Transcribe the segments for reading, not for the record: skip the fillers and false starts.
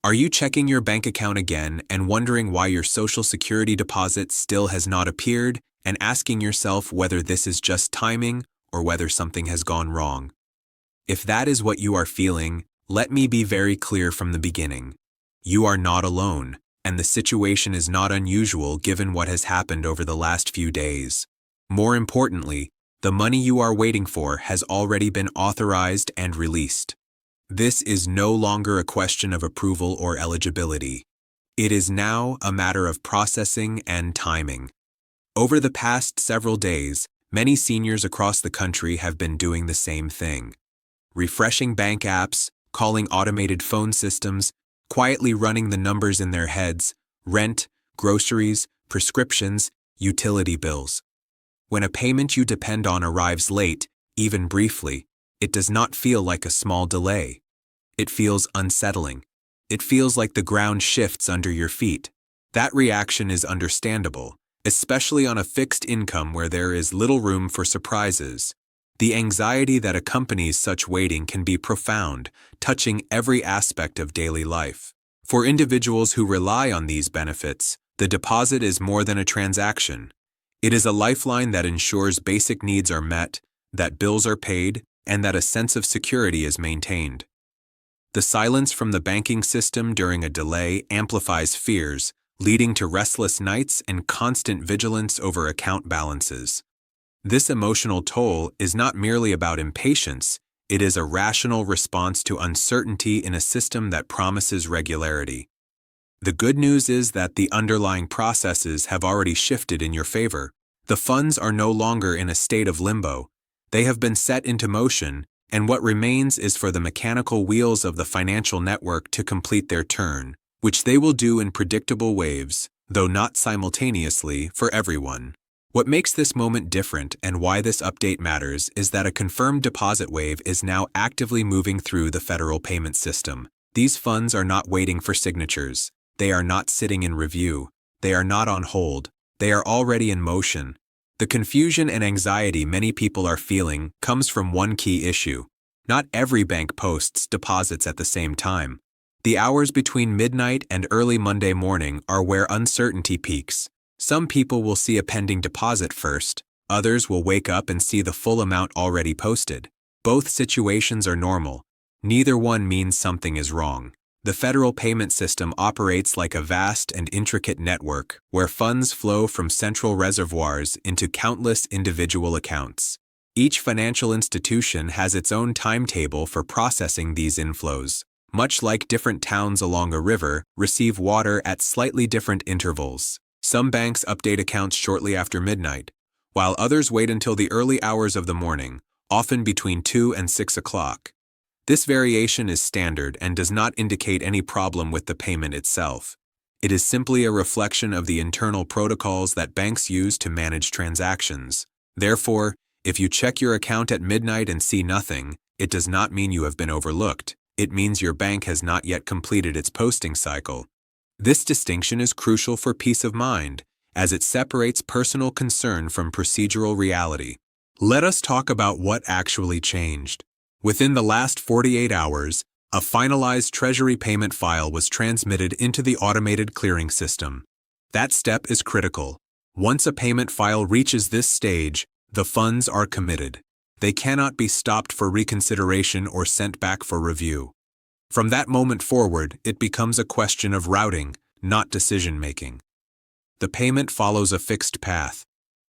Are you checking your bank account again and wondering why your Social Security deposit still has not appeared, and asking yourself whether this is just timing or whether something has gone wrong? If that is what you are feeling, let me be very clear from the beginning. You are not alone, and the situation is not unusual given what has happened over the last few days. More importantly, the money you are waiting for has already been authorized and released. This is no longer a question of approval or eligibility. It is now a matter of processing and timing. Over the past several days, many seniors across the country have been doing the same thing. Refreshing bank apps, calling automated phone systems, quietly running the numbers in their heads: rent, groceries, prescriptions, utility bills. When a payment you depend on arrives late, even briefly, it does not feel like a small delay. It feels unsettling. It feels like the ground shifts under your feet. That reaction is understandable, especially on a fixed income where there is little room for surprises. The anxiety that accompanies such waiting can be profound, touching every aspect of daily life. For individuals who rely on these benefits, the deposit is more than a transaction. It is a lifeline that ensures basic needs are met, that bills are paid, and that a sense of security is maintained. The silence from the banking system during a delay amplifies fears, leading to restless nights and constant vigilance over account balances. This emotional toll is not merely about impatience, it is a rational response to uncertainty in a system that promises regularity. The good news is that the underlying processes have already shifted in your favor. The funds are no longer in a state of limbo. They have been set into motion, and what remains is for the mechanical wheels of the financial network to complete their turn, which they will do in predictable waves, though not simultaneously, for everyone. What makes this moment different and why this update matters is that a confirmed deposit wave is now actively moving through the federal payment system. These funds are not waiting for signatures. They are not sitting in review. They are not on hold. They are already in motion. The confusion and anxiety many people are feeling comes from one key issue. Not every bank posts deposits at the same time. The hours between midnight and early Monday morning are where uncertainty peaks. Some people will see a pending deposit first, others will wake up and see the full amount already posted. Both situations are normal. Neither one means something is wrong. The federal payment system operates like a vast and intricate network where funds flow from central reservoirs into countless individual accounts. Each financial institution has its own timetable for processing these inflows. Much like different towns along a river receive water at slightly different intervals. Some banks update accounts shortly after midnight, while others wait until the early hours of the morning, often between 2 and 6 o'clock. This variation is standard and does not indicate any problem with the payment itself. It is simply a reflection of the internal protocols that banks use to manage transactions. Therefore, if you check your account at midnight and see nothing, it does not mean you have been overlooked. It means your bank has not yet completed its posting cycle. This distinction is crucial for peace of mind, as it separates personal concern from procedural reality. Let us talk about what actually changed. Within the last 48 hours, a finalized Treasury payment file was transmitted into the automated clearing system. That step is critical. Once a payment file reaches this stage, the funds are committed. They cannot be stopped for reconsideration or sent back for review. From that moment forward, it becomes a question of routing, not decision-making. The payment follows a fixed path.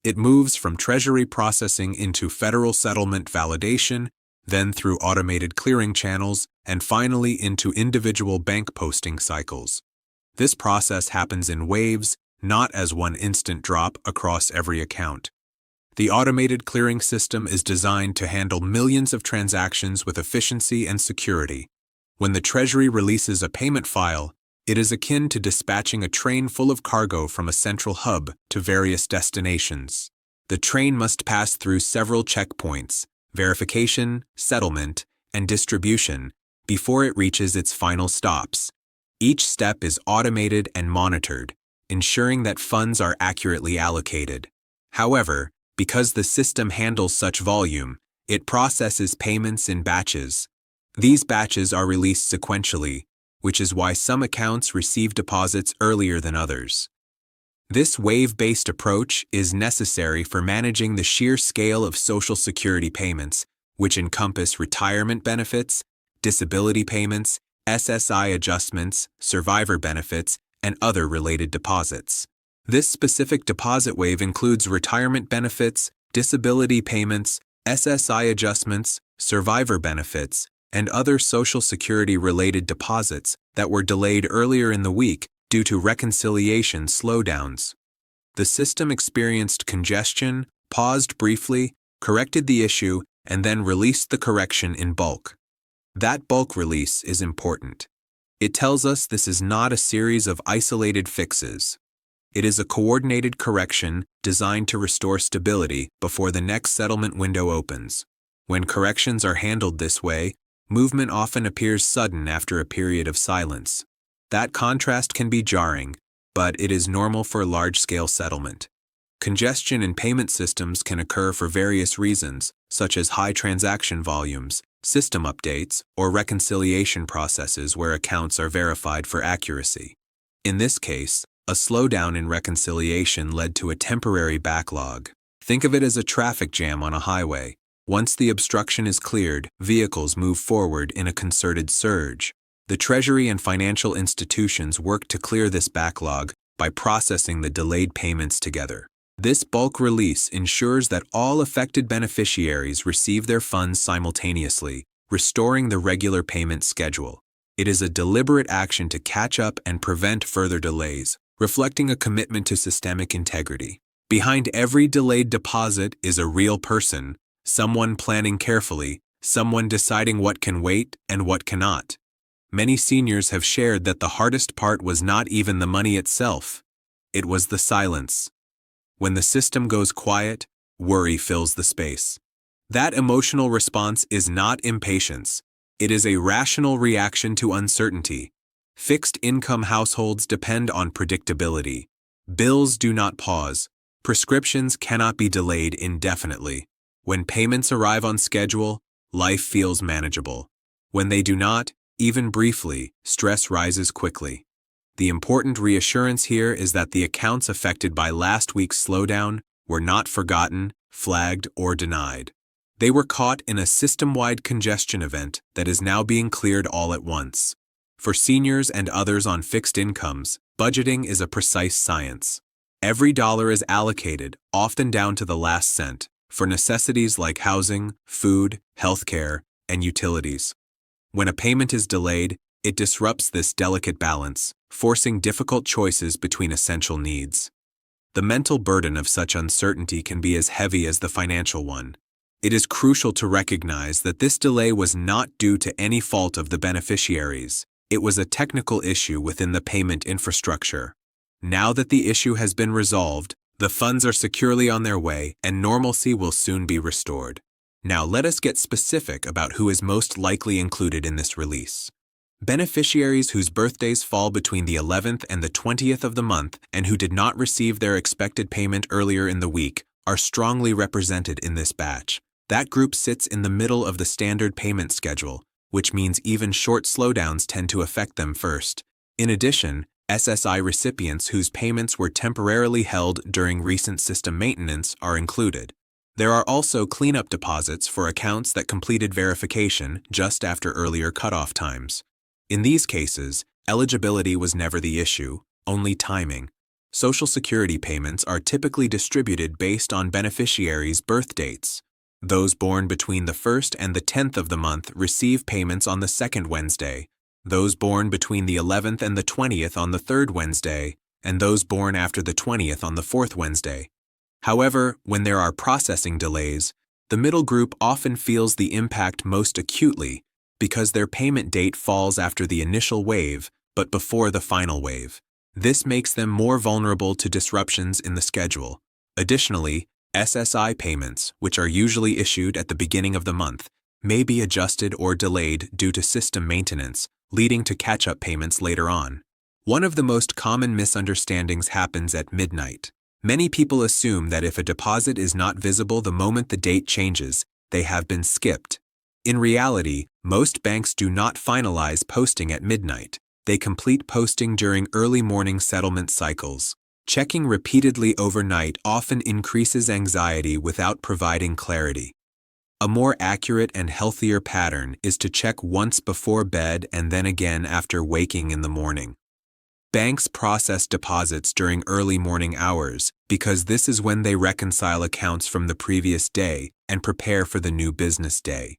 It moves from Treasury processing into federal settlement validation, then through automated clearing channels, and finally into individual bank posting cycles. This process happens in waves, not as one instant drop across every account. The automated clearing system is designed to handle millions of transactions with efficiency and security. When the Treasury releases a payment file, it is akin to dispatching a train full of cargo from a central hub to various destinations. The train must pass through several checkpoints: verification, settlement, and distribution, before it reaches its final stops. Each step is automated and monitored, ensuring that funds are accurately allocated. However, because the system handles such volume, it processes payments in batches. These batches are released sequentially, which is why some accounts receive deposits earlier than others. This wave-based approach is necessary for managing the sheer scale of Social Security payments, which encompass retirement benefits, disability payments, SSI adjustments, survivor benefits, and other related deposits. This specific deposit wave includes retirement benefits, disability payments, SSI adjustments, survivor benefits, and other Social Security-related deposits that were delayed earlier in the week due to reconciliation slowdowns. The system experienced congestion, paused briefly, corrected the issue, and then released the correction in bulk. That bulk release is important. It tells us this is not a series of isolated fixes. It is a coordinated correction designed to restore stability before the next settlement window opens. When corrections are handled this way, movement often appears sudden after a period of silence. That contrast can be jarring, but it is normal for large-scale settlement. Congestion in payment systems can occur for various reasons, such as high transaction volumes, system updates, or reconciliation processes where accounts are verified for accuracy. In this case, a slowdown in reconciliation led to a temporary backlog. Think of it as a traffic jam on a highway. Once the obstruction is cleared, vehicles move forward in a concerted surge. The Treasury and financial institutions work to clear this backlog by processing the delayed payments together. This bulk release ensures that all affected beneficiaries receive their funds simultaneously, restoring the regular payment schedule. It is a deliberate action to catch up and prevent further delays, reflecting a commitment to systemic integrity. Behind every delayed deposit is a real person, someone planning carefully, someone deciding what can wait and what cannot. Many seniors have shared that the hardest part was not even the money itself. It was the silence. When the system goes quiet, worry fills the space. That emotional response is not impatience. It is a rational reaction to uncertainty. Fixed-income households depend on predictability. Bills do not pause. Prescriptions cannot be delayed indefinitely. When payments arrive on schedule, life feels manageable. When they do not, even briefly, stress rises quickly. The important reassurance here is that the accounts affected by last week's slowdown were not forgotten, flagged, or denied. They were caught in a system-wide congestion event that is now being cleared all at once. For seniors and others on fixed incomes, budgeting is a precise science. Every dollar is allocated, often down to the last cent, for necessities like housing, food, healthcare, and utilities. When a payment is delayed, it disrupts this delicate balance, forcing difficult choices between essential needs. The mental burden of such uncertainty can be as heavy as the financial one. It is crucial to recognize that this delay was not due to any fault of the beneficiaries. It was a technical issue within the payment infrastructure. Now that the issue has been resolved, the funds are securely on their way and normalcy will soon be restored. Now let us get specific about who is most likely included in this release. Beneficiaries whose birthdays fall between the 11th and the 20th of the month and who did not receive their expected payment earlier in the week are strongly represented in this batch. That group sits in the middle of the standard payment schedule, which means even short slowdowns tend to affect them first. In addition, SSI recipients whose payments were temporarily held during recent system maintenance are included. There are also cleanup deposits for accounts that completed verification just after earlier cutoff times. In these cases, eligibility was never the issue, only timing. Social Security payments are typically distributed based on beneficiaries' birth dates. Those born between the 1st and the 10th of the month receive payments on the 2nd Wednesday, those born between the 11th and the 20th on the 3rd Wednesday, and those born after the 20th on the 4th Wednesday. However, when there are processing delays, the middle group often feels the impact most acutely because their payment date falls after the initial wave but before the final wave. This makes them more vulnerable to disruptions in the schedule. Additionally, SSI payments, which are usually issued at the beginning of the month, may be adjusted or delayed due to system maintenance, leading to catch-up payments later on. One of the most common misunderstandings happens at midnight. Many people assume that if a deposit is not visible the moment the date changes, they have been skipped. In reality, most banks do not finalize posting at midnight. They complete posting during early morning settlement cycles. Checking repeatedly overnight often increases anxiety without providing clarity. A more accurate and healthier pattern is to check once before bed and then again after waking in the morning. Banks process deposits during early morning hours because this is when they reconcile accounts from the previous day and prepare for the new business day.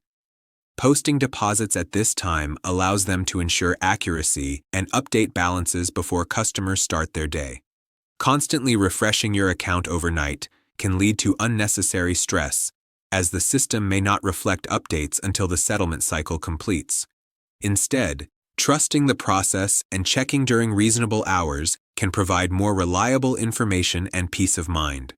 Posting deposits at this time allows them to ensure accuracy and update balances before customers start their day. Constantly refreshing your account overnight can lead to unnecessary stress, as the system may not reflect updates until the settlement cycle completes. Instead, trusting the process and checking during reasonable hours can provide more reliable information and peace of mind.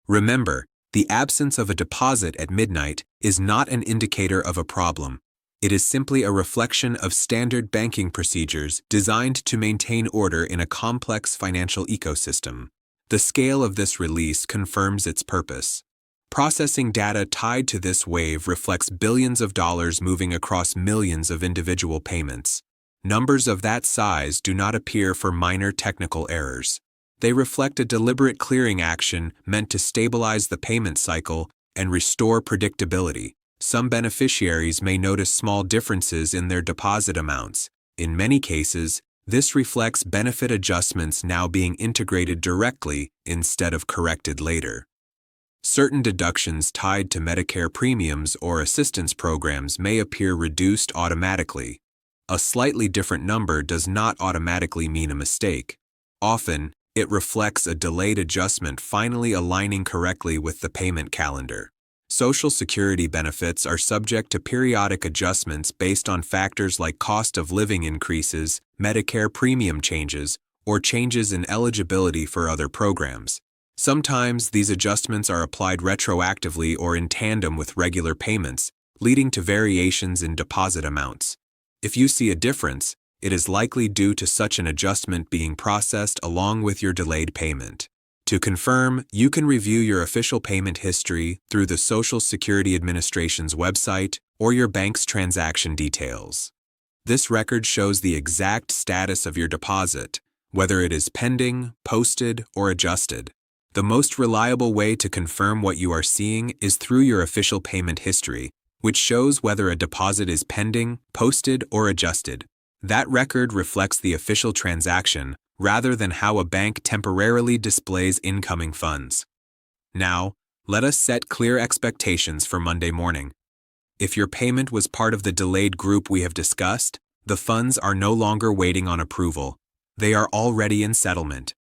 Remember, the absence of a deposit at midnight is not an indicator of a problem. It is simply a reflection of standard banking procedures designed to maintain order in a complex financial ecosystem. The scale of this release confirms its purpose. Processing data tied to this wave reflects billions of dollars moving across millions of individual payments. Numbers of that size do not appear for minor technical errors. They reflect a deliberate clearing action meant to stabilize the payment cycle and restore predictability. Some beneficiaries may notice small differences in their deposit amounts. In many cases, this reflects benefit adjustments now being integrated directly instead of corrected later. Certain deductions tied to Medicare premiums or assistance programs may appear reduced automatically. A slightly different number does not automatically mean a mistake. Often, it reflects a delayed adjustment finally aligning correctly with the payment calendar. Social Security benefits are subject to periodic adjustments based on factors like cost of living increases, Medicare premium changes, or changes in eligibility for other programs. Sometimes these adjustments are applied retroactively or in tandem with regular payments, leading to variations in deposit amounts. If you see a difference, it is likely due to such an adjustment being processed along with your delayed payment. To confirm, you can review your official payment history through the Social Security Administration's website or your bank's transaction details. This record shows the exact status of your deposit, whether it is pending, posted, or adjusted. The most reliable way to confirm what you are seeing is through your official payment history, which shows whether a deposit is pending, posted, or adjusted. That record reflects the official transaction rather than how a bank temporarily displays incoming funds. Now, let us set clear expectations for Monday morning. If your payment was part of the delayed group we have discussed, the funds are no longer waiting on approval. They are already in settlement.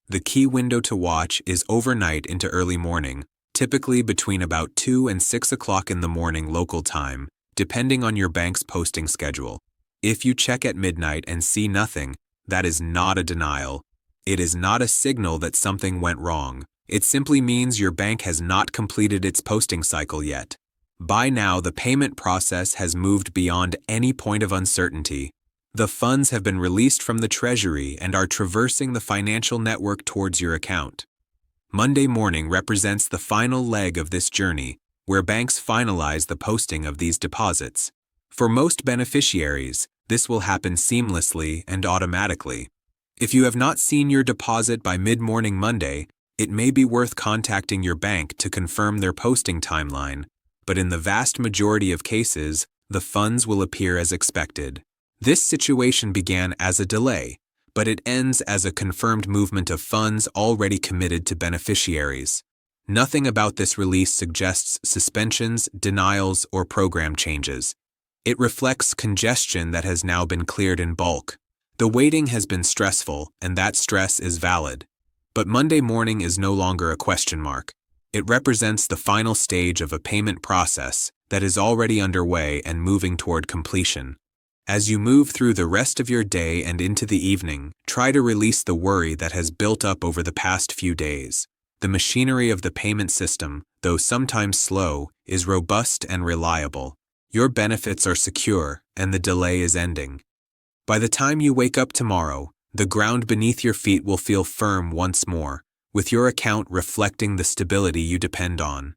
The key window to watch is overnight into early morning, typically between about 2 and 6 o'clock in the morning local time, depending on your bank's posting schedule. If you check at midnight and see nothing, that is not a denial. It is not a signal that something went wrong. It simply means your bank has not completed its posting cycle yet. By now, the payment process has moved beyond any point of uncertainty. The funds have been released from the Treasury and are traversing the financial network towards your account. Monday morning represents the final leg of this journey, where banks finalize the posting of these deposits. For most beneficiaries, this will happen seamlessly and automatically. If you have not seen your deposit by mid-morning Monday, it may be worth contacting your bank to confirm their posting timeline, but in the vast majority of cases, the funds will appear as expected. This situation began as a delay, but it ends as a confirmed movement of funds already committed to beneficiaries. Nothing about this release suggests suspensions, denials, or program changes. It reflects congestion that has now been cleared in bulk. The waiting has been stressful, and that stress is valid. But Monday morning is no longer a question mark. It represents the final stage of a payment process that is already underway and moving toward completion. As you move through the rest of your day and into the evening, try to release the worry that has built up over the past few days. The machinery of the payment system, though sometimes slow, is robust and reliable. Your benefits are secure, and the delay is ending. By the time you wake up tomorrow, the ground beneath your feet will feel firm once more, with your account reflecting the stability you depend on.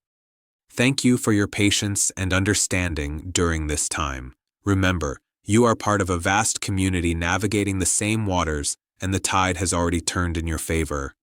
Thank you for your patience and understanding during this time. Remember, You are part of a vast community navigating the same waters, and the tide has already turned in your favor.